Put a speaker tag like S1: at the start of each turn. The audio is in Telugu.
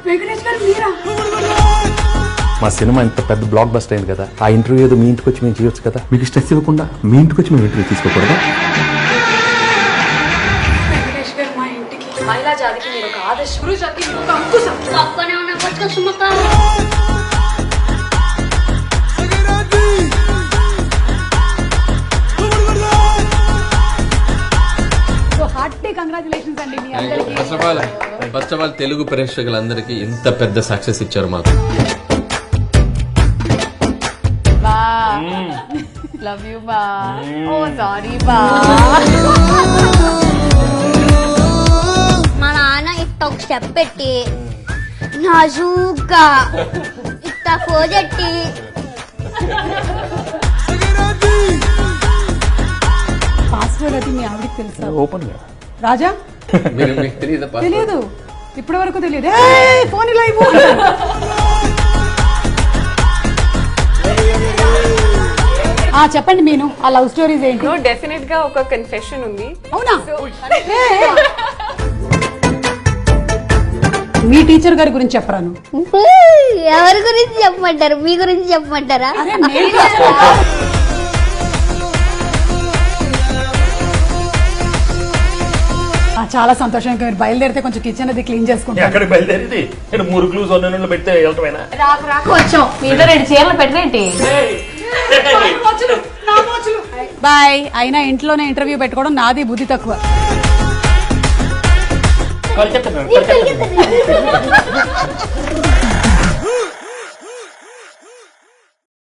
S1: మా సినిమా ఇంత పెద్ద బ్లాక్ బస్టర్ అయింది కదా, ఆ ఇంటర్వ్యూ ఏదో మీ ఇంటికి వచ్చి మేము చేయొచ్చు కదా. మీకు స్ట్రెస్ ఇవ్వకుండా మీ ఇంటికి వచ్చి మేము ఇంటర్వ్యూ తీసుకోకూడదా?
S2: మహిళా జాతికి మీరు ఒక ఆదర్శ, గురు జాతికి మీరు ఒక అంకుశం. కంగ్రాచులేషన్స్ అండి మీ అందరికీ.
S3: ఫస్ట్ ఆఫ్ ఆల్ తెలుగు ప్రేక్షకులందరికీ ఇంత పెద్ద సక్సెస్ ఇచ్చారు మాకు.
S2: లవ్ యూ బా. ఓ సారీ బా.
S4: మా నాన్న ఇట్ట ఒక స్టెప్ పెట్టి నాజూగ్గా ఇట్ట పోజెట్టి
S2: పాస్వర్డ్ అది మీ ఆవిడకి తెలుసా?
S1: ఓపెన్ గా
S2: రాజా
S3: మీకు
S2: తెలియదు, ఇప్పటి వరకు తెలియదు. ఫోన్ ఇలా చెప్పండి మీను, ఆ లవ్ స్టోరీస్ ఏంటి?
S5: డెఫినెట్ గా ఒక కన్ఫెషన్ ఉంది.
S2: అవునా? మీ టీచర్ గారి గురించి చెప్పరాను.
S4: ఎవరి గురించి చెప్పమంటారు? మీ గురించి చెప్పమంటారా?
S2: చాలా సంతోషంగా మీరు బయలుదేరితే కొంచెం కిచెన్ అది క్లీన్ చేసుకుంటాను.
S1: ఎక్కడికి బయలుదేరింది? నేను మురుగులు సొన్నలు పెడితే వెళ్ళటమేనా?
S4: వచ్చాం మీద 2 చీరలు పెట్టినేంటి?
S2: బాయ్. అయినా ఇంట్లోనే ఇంటర్వ్యూ పెట్టుకోవడం నాది బుద్ధి తక్కువ.
S1: చెప్తాను